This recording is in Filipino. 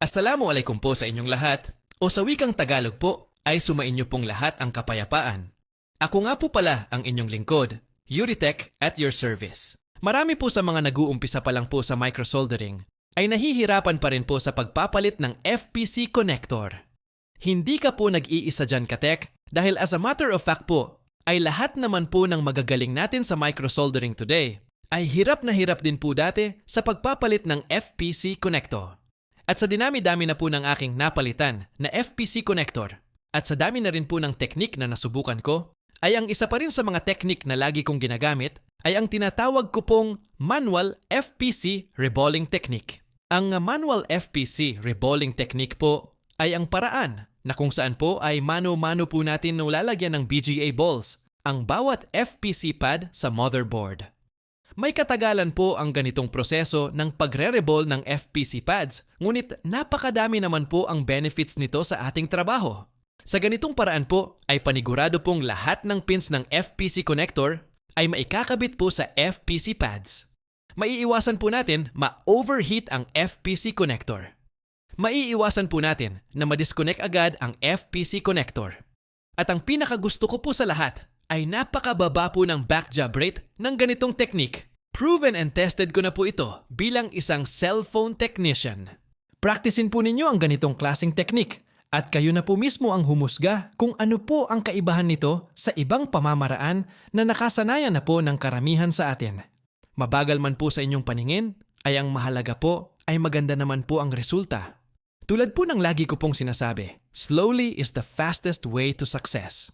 Assalamualaikum po sa inyong lahat. O sa wikang Tagalog po, ay sumainyo pong lahat ang kapayapaan. Ako nga po pala ang inyong lingkod, Yuritech at your service. Marami po sa mga nag-uumpisa pa lang po sa microsoldering ay nahihirapan pa rin po sa pagpapalit ng FPC connector. Hindi ka po nag-iisa dyan, Katek, dahil as a matter of fact po, ay lahat naman po ng magagaling natin sa microsoldering today ay hirap na hirap din po dati sa pagpapalit ng FPC connector. At sa dinami-dami na po ng aking napalitan na FPC connector at sa dami na rin po ng teknik na nasubukan ko, ay ang isa pa rin sa mga teknik na lagi kong ginagamit ay ang tinatawag ko pong manual FPC reballing technique. Ang manual FPC reballing technique po ay ang paraan na kung saan po ay mano-mano po natin lalagyan ng BGA balls ang bawat FPC pad sa motherboard. May katagalan po ang ganitong proseso ng pagre-reball ng FPC pads, ngunit napakadami naman po ang benefits nito sa ating trabaho. Sa ganitong paraan po ay panigurado pong lahat ng pins ng FPC connector ay maikakabit po sa FPC pads. Maiiwasan po natin ma-overheat ang FPC connector. Maiiwasan po natin na ma-disconnect agad ang FPC connector. At ang pinakagusto ko po sa lahat ay napakababa po ng backjab rate ng ganitong technique. Proven and tested ko na po ito bilang isang cellphone technician. Practicein po ninyo ang ganitong klaseng technique at kayo na po mismo ang humusga kung ano po ang kaibahan nito sa ibang pamamaraan na nakasanayan na po ng karamihan sa atin. Mabagal man po sa inyong paningin, ay ang mahalaga po ay maganda naman po ang resulta. Tulad po ng lagi ko pong sinasabi, slowly is the fastest way to success.